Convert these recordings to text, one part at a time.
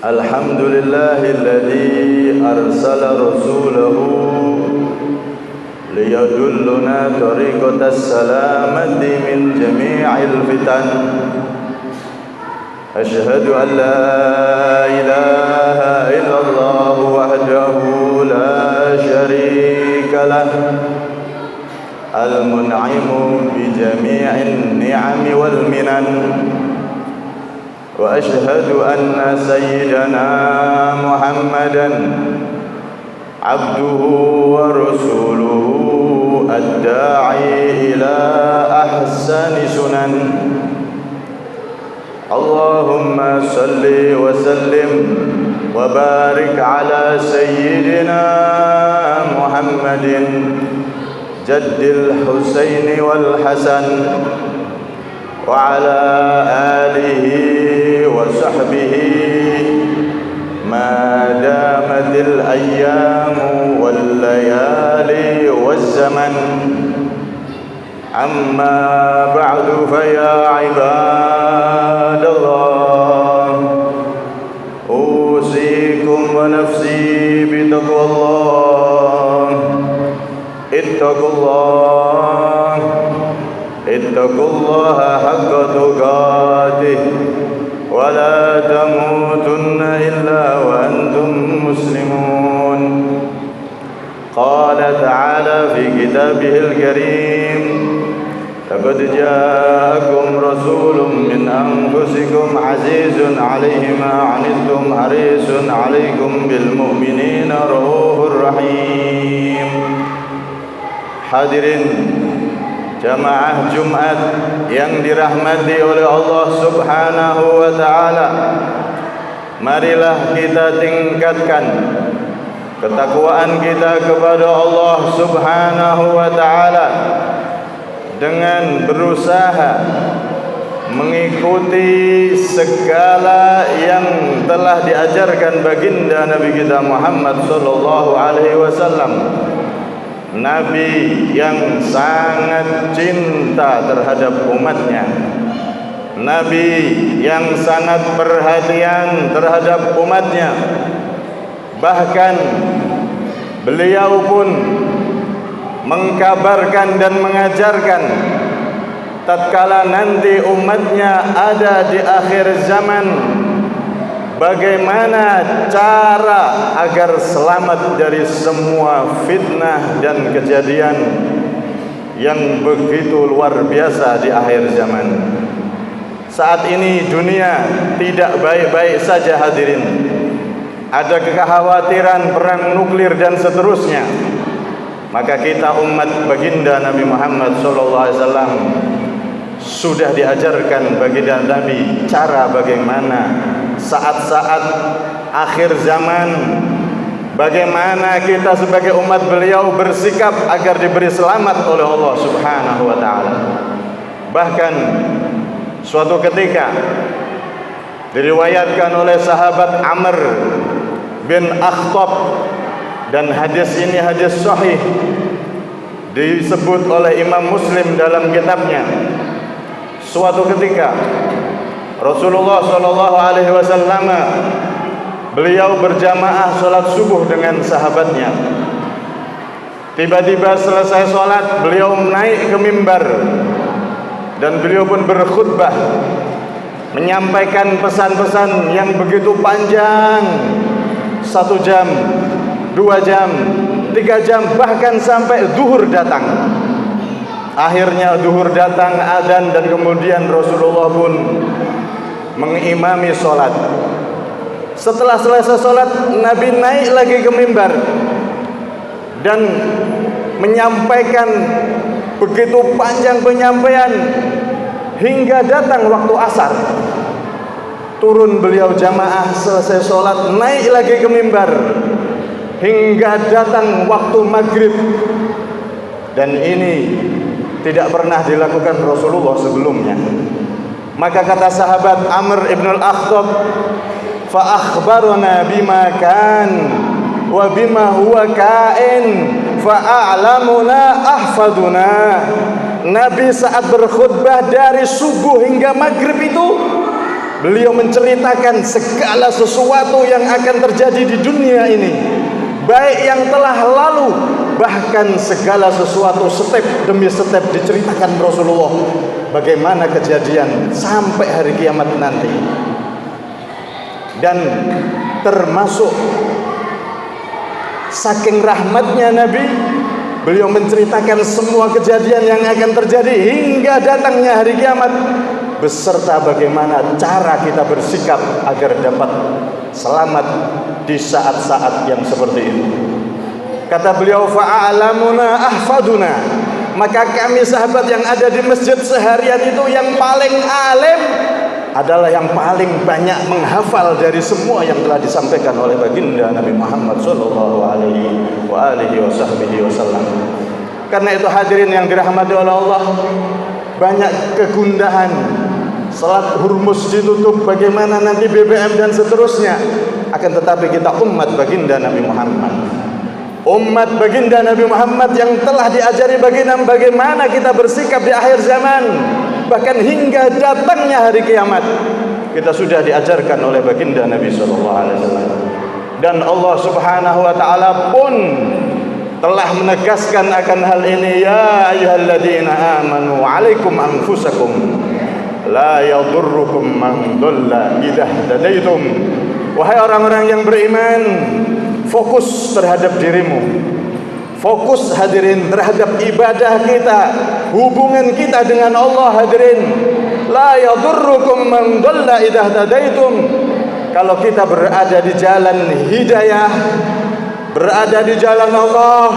الحمد لله الذي أرسل رسوله ليدلنا طريقة السلامة من جميع الفتن. أشهد أن لا إله إلا الله وحده لا شريك له المنعم بجميع النعم والمنن. وأشهد أن سيدنا محمدًا عبده ورسوله الداعي إلى أحسن سنن. اللهم صل وسلم وبارك على سيدنا محمد جد الحسين والحسن وعلى آله وصحبه ما دامت الأيام والليالي والزمن. أما بعد فيا عباد الله، أوصيكم ونفسي بتقوى الله. اتقوا الله حق تقاته ولا تموتن إلا وأنتم مسلمون. قال تعالى في كتابه الكريم: لقد جاءكم رسول من أنفسكم عزيز عليه ما عنتم حريص عليكم بالمؤمنين رؤوف رحيم. Hadirin jamaah Jumat yang dirahmati oleh Allah Subhanahu wa ta'ala, marilah kita tingkatkan ketakwaan kita kepada Allah Subhanahu wa ta'ala dengan berusaha mengikuti segala yang telah diajarkan baginda Nabi kita Muhammad sallallahu alaihi wasallam, Nabi yang sangat cinta terhadap umatnya, Nabi yang sangat perhatian terhadap umatnya. Bahkan beliau pun mengkabarkan dan mengajarkan tatkala nanti umatnya ada di akhir zaman, bagaimana cara agar selamat dari semua fitnah dan kejadian yang begitu luar biasa di akhir zaman. Saat ini dunia tidak baik-baik saja, hadirin. Ada kekhawatiran perang nuklir dan seterusnya. Maka kita umat baginda Nabi Muhammad SAW sudah diajarkan baginda Nabi cara bagaimana saat-saat akhir zaman, bagaimana kita sebagai umat beliau bersikap agar diberi selamat oleh Allah Subhanahu wa ta'ala. Bahkan suatu ketika diriwayatkan oleh sahabat Amr bin Akhtab, dan hadis ini hadis sahih, disebut oleh Imam Muslim dalam kitabnya. Suatu ketika Rasulullah sallallahu alaihi wasallam beliau berjamaah salat subuh dengan sahabatnya. Tiba-tiba selesai salat, beliau naik ke mimbar dan beliau pun berkhutbah, menyampaikan pesan-pesan yang begitu panjang, 1 jam, 2 jam, 3 jam, bahkan sampai zuhur datang. Akhirnya zuhur datang, adzan, dan kemudian Rasulullah pun mengimami sholat. Setelah selesai sholat, Nabi naik lagi ke mimbar dan menyampaikan begitu panjang penyampaian hingga datang waktu asar. Turun beliau jamaah, selesai sholat, naik lagi ke mimbar hingga datang waktu maghrib. Dan ini tidak pernah dilakukan Rasulullah sebelumnya. Maka kata sahabat Amr ibn al-Akhtab, fa akhbarana bima kan wa bima huwa kain fa a'lamuna ahfaduna. Nabi saat berkhutbah dari subuh hingga maghrib itu Beliau menceritakan segala sesuatu yang akan terjadi di dunia ini, baik yang telah lalu, bahkan segala sesuatu step demi step diceritakan Rasulullah, bagaimana kejadian sampai hari kiamat nanti. Dan termasuk saking rahmatnya Nabi, beliau menceritakan semua kejadian yang akan terjadi hingga datangnya hari kiamat, beserta bagaimana cara kita bersikap agar dapat selamat di saat-saat yang seperti itu. Kata beliau, fa'alamuna ahfaduna, maka kami sahabat yang ada di masjid seharian itu yang paling alim adalah yang paling banyak menghafal dari semua yang telah disampaikan oleh baginda Nabi Muhammad sallallahu alaihi wasallam. Karena itu hadirin yang dirahmati oleh Allah, banyak kegundahan. Salat hurmus ditutup, bagaimana nanti BBM dan seterusnya. Akan tetapi kita umat baginda Nabi Muhammad, umat baginda Nabi Muhammad yang telah diajari bagaimana kita bersikap di akhir zaman, bahkan hingga datangnya hari kiamat, kita sudah diajarkan oleh baginda Nabi SAW. Dan Allah Subhanahu wa ta'ala pun telah menegaskan akan hal ini, ya ayyuhalladzina amanu alaikum anfusakum la yadurrukum man dhalla idza hadaitum. Wahai orang-orang yang beriman, fokus terhadap dirimu, fokus hadirin terhadap ibadah kita, hubungan kita dengan Allah hadirin. La yadurrukum man dhalla idza hadaitum. Kalau kita berada di jalan hidayah, berada di jalan Allah,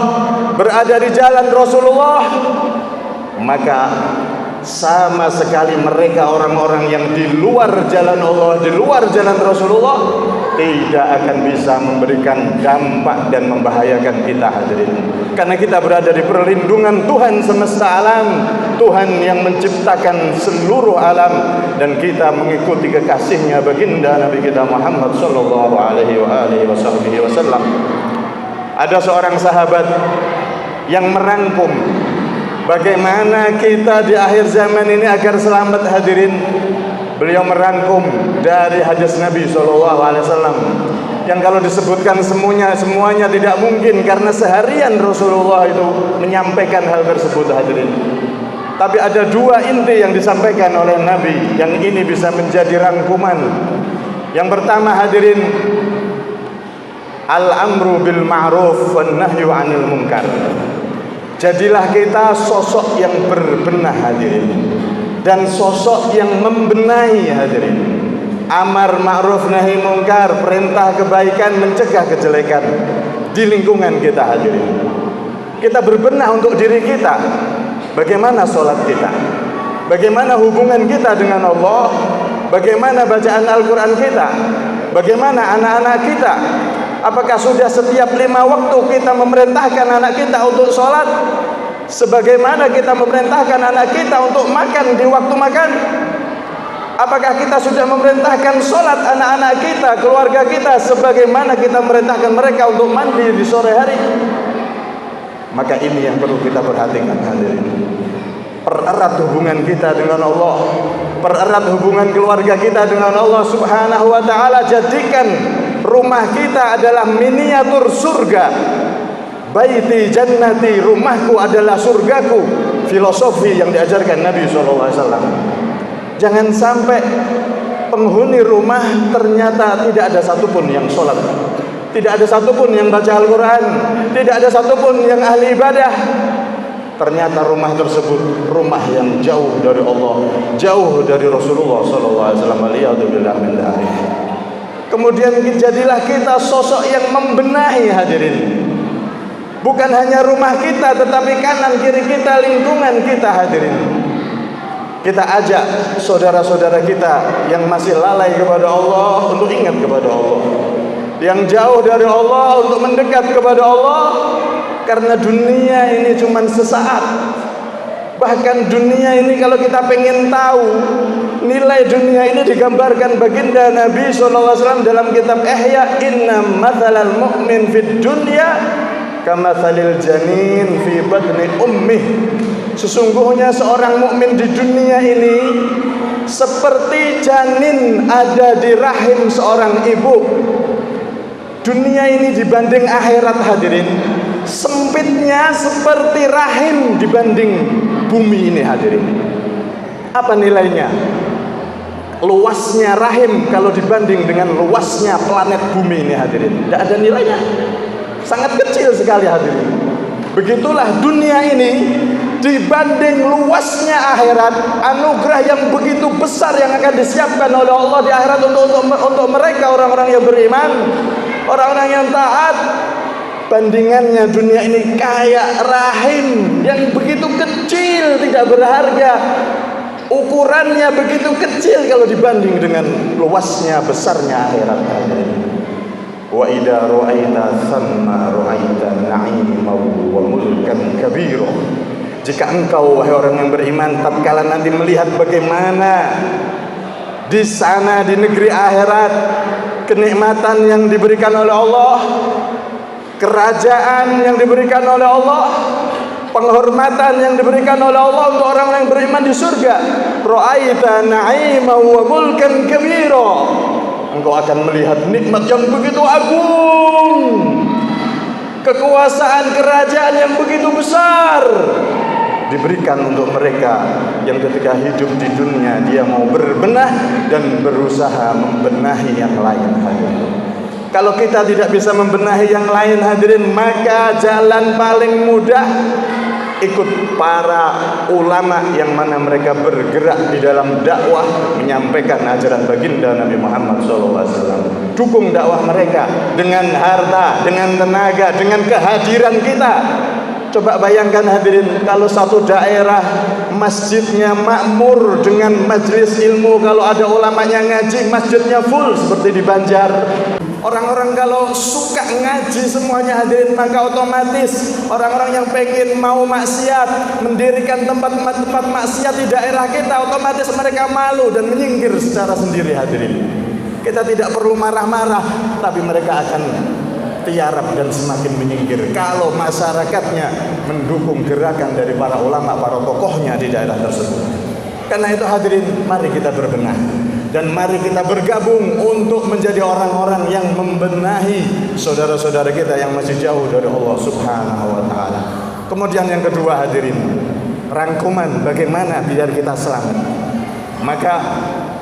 berada di jalan Rasulullah, maka sama sekali mereka orang-orang yang di luar jalan Allah, di luar jalan Rasulullah, tidak akan bisa memberikan dampak dan membahayakan kita hadirin. Karena kita berada di perlindungan Tuhan semesta alam, Tuhan yang menciptakan seluruh alam, dan kita mengikuti kekasihnya baginda Nabi kita Muhammad sallallahu alaihi wasallam. Ada seorang sahabat yang merangkum bagaimana kita di akhir zaman ini agar selamat hadirin. Beliau merangkum dari hadis Nabi SAW yang kalau disebutkan semuanya tidak mungkin, karena seharian Rasulullah itu menyampaikan hal tersebut hadirin. Tapi ada dua inti yang disampaikan oleh Nabi yang ini bisa menjadi rangkuman. Yang pertama hadirin, al-amru bil ma'ruf wan nahyu 'anil munkar. Jadilah kita sosok yang berbenah hadirin, dan sosok yang membenahi hadirin. Amar ma'ruf nahi mungkar, perintah kebaikan, mencegah kejelekan di lingkungan kita hadirin. Kita berbenah untuk diri kita. Bagaimana sholat kita, bagaimana hubungan kita dengan Allah, bagaimana bacaan Al-Quran kita, bagaimana anak-anak kita. Apakah sudah setiap 5 waktu kita memerintahkan anak kita untuk sholat, sebagaimana kita memerintahkan anak kita untuk makan di waktu makan? Apakah kita sudah memerintahkan sholat anak-anak kita, keluarga kita, sebagaimana kita memerintahkan mereka untuk mandi di sore hari? Maka ini yang perlu kita perhatikan hadirin. Pererat hubungan kita dengan Allah, pererat hubungan keluarga kita dengan Allah Subhanahu wa ta'ala. Jadikan rumah kita adalah miniatur surga. Baiti jannati, rumahku adalah surgaku. Filosofi yang diajarkan Nabi SAW. Jangan sampai penghuni rumah ternyata tidak ada satupun yang sholat, tidak ada satupun yang baca Al-Quran, tidak ada satupun yang ahli ibadah. Ternyata rumah tersebut rumah yang jauh dari Allah, jauh dari Rasulullah SAW. Kemudian jadilah kita sosok yang membenahi hadirin. Bukan hanya rumah kita, tetapi kanan kiri kita, lingkungan kita hadirin. Kita ajak saudara-saudara kita yang masih lalai kepada Allah untuk ingat kepada Allah, yang jauh dari Allah untuk mendekat kepada Allah. Karena dunia ini cuma sesaat. Bahkan dunia ini kalau kita pengen tahu nilai dunia ini, digambarkan baginda Nabi SAW dalam kitab Ihya, inna mathalal mu'min fid dunya kamatsalil janin fi batni ummih. Sesungguhnya seorang mukmin di dunia ini seperti janin ada di rahim seorang ibu. Dunia ini dibanding akhirat hadirin, sempitnya seperti rahim dibanding bumi ini hadirin. Apa nilainya? Luasnya rahim kalau dibanding dengan luasnya planet bumi ini hadirin, tidak ada nilainya, sangat kecil sekali hadirin. Begitulah dunia ini dibanding luasnya akhirat, anugerah yang begitu besar yang akan disiapkan oleh Allah di akhirat untuk mereka orang-orang yang beriman, orang-orang yang taat. Bandingannya dunia ini kayak rahim yang begitu kecil, tidak berharga. Ukurannya begitu kecil kalau dibanding dengan luasnya besarnya akhirat. Wa idza ra'aita thamma ra'aita na'iman wa mulkan kabira. Jika engkau wahai orang yang beriman tatkala nanti melihat bagaimana di sana di negeri akhirat kenikmatan yang diberikan oleh Allah, kerajaan yang diberikan oleh Allah, penghormatan yang diberikan oleh Allah untuk orang-orang yang beriman di surga, ra'aita na'iman wa mulkan kabira. Engkau akan melihat nikmat yang begitu agung, kekuasaan kerajaan yang begitu besar diberikan untuk mereka yang ketika hidup di dunia dia mau berbenah dan berusaha membenahi yang lain hadirin. Kalau kita tidak bisa membenahi yang lain hadirin, maka jalan paling mudah ikut para ulama yang mana mereka bergerak di dalam dakwah menyampaikan ajaran baginda Nabi Muhammad SAW. Dukung dakwah mereka dengan harta, dengan tenaga, dengan kehadiran kita. Coba bayangkan hadirin, kalau satu daerah masjidnya makmur dengan majelis ilmu, kalau ada ulamanya ngaji masjidnya full seperti di Banjar. Orang-orang kalau suka ngaji semuanya hadirin, maka otomatis orang-orang yang pengen mau maksiat, mendirikan tempat-tempat maksiat di daerah kita, otomatis mereka malu dan menyingkir secara sendiri hadirin. Kita tidak perlu marah-marah, tapi mereka akan tiarap dan semakin menyingkir kalau masyarakatnya mendukung gerakan dari para ulama, para tokohnya di daerah tersebut. Karena itu hadirin, mari kita berbenah dan mari kita bergabung untuk menjadi orang-orang yang membenahi saudara-saudara kita yang masih jauh dari Allah Subhanahu wa taala. Kemudian yang kedua hadirin, rangkuman bagaimana biar kita selamat. Maka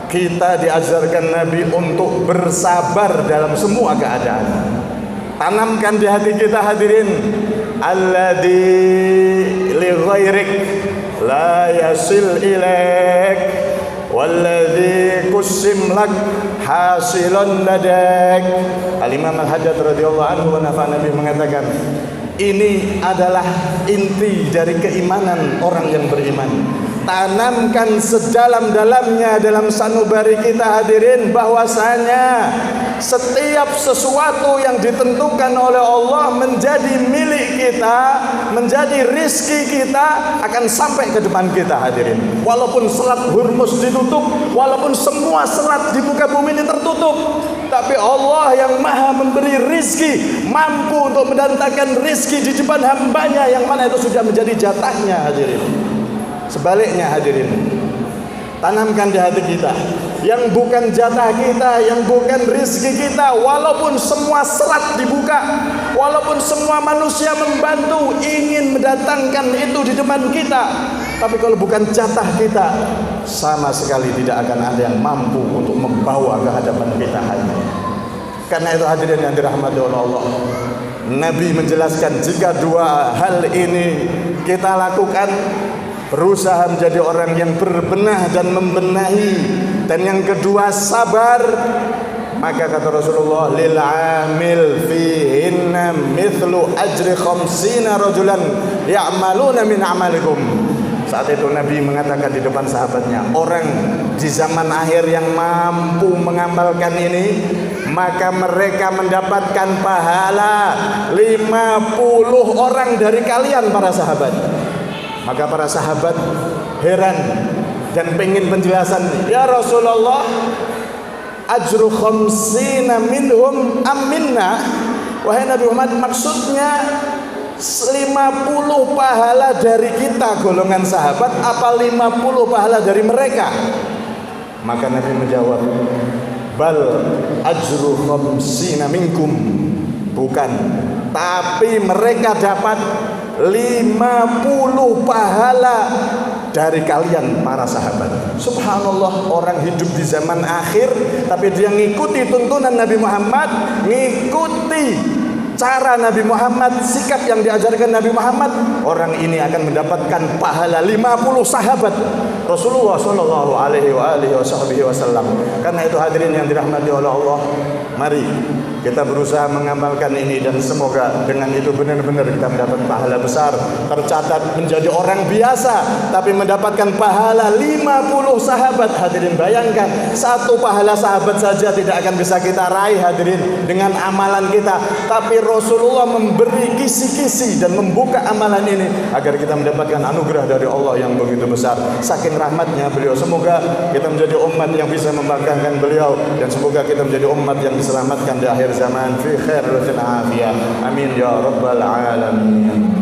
kita diajarkan Nabi untuk bersabar dalam semua keadaan. Tanamkan di hati kita hadirin, alladzi li ghairik la yasil ilaik walladzi kusim lak hasilun ladak. Al-Imam Al-Haddad radhiyallahu anhu wa nafa Nabi mengatakan, ini adalah inti dari keimanan orang yang beriman. Tanamkan sedalam-dalamnya dalam sanubari kita hadirin, bahwasanya setiap sesuatu yang ditentukan oleh Allah menjadi milik kita, menjadi rizki kita, akan sampai ke depan kita hadirin. Walaupun selat Hormuz ditutup, walaupun semua selat di muka bumi ini tertutup, tapi Allah yang maha memberi rizki mampu untuk mendatangkan rizki di depan hambanya yang mana itu sudah menjadi jatahnya hadirin. Sebaliknya hadirin, tanamkan di hati kita yang bukan jatah kita, yang bukan rizki kita. Walaupun semua selat dibuka, walaupun semua manusia membantu ingin mendatangkan itu di depan kita, tapi kalau bukan jatah kita, sama sekali tidak akan ada yang mampu untuk membawa ke hadapan kita hadirin. Karena itu hadirin yang dirahmati oleh Allah, Nabi menjelaskan jika dua hal ini kita lakukan, berusaha menjadi orang yang berbenah dan membenahi, dan yang kedua sabar, maka kata Rasulullah, lil amil fihinna mithlu ajri khamsina rajulan ya'maluna min amalikum. Saat itu Nabi mengatakan di depan sahabatnya, orang di zaman akhir yang mampu mengamalkan ini, maka mereka mendapatkan pahala 50 orang dari kalian para sahabat. Maka para sahabat heran dan pengen penjelasan. Ya Rasulullah, ajru khamsina minhum am minna? Wahai Nabi Muhammad, maksudnya 50 pahala dari kita golongan sahabat apa 50 pahala dari mereka? Maka Nabi menjawab, bal ajru khamsina minkum. Bukan, tapi mereka dapat 50 pahala dari kalian para sahabat. Subhanallah, orang hidup di zaman akhir tapi dia ngikuti tuntunan Nabi Muhammad, ngikuti cara Nabi Muhammad, sikap yang diajarkan Nabi Muhammad. Orang ini akan mendapatkan pahala 50 sahabat Rasulullah sallallahu alaihi wasallam. Karena itu hadirin yang dirahmati oleh Allah, mari kita berusaha mengamalkan ini dan semoga dengan itu benar-benar kita mendapat pahala besar, tercatat menjadi orang biasa tapi mendapatkan pahala 50 sahabat. Hadirin bayangkan, satu pahala sahabat saja tidak akan bisa kita raih hadirin dengan amalan kita, tapi Rasulullah memberi kisi-kisi dan membuka amalan ini agar kita mendapatkan anugerah dari Allah yang begitu besar. Saking rahmatnya beliau, semoga kita menjadi umat yang bisa membanggakan beliau dan semoga kita menjadi umat yang diselamatkan di akhir zaman fi khair wa afiyah. Amin ya rabbal alamin.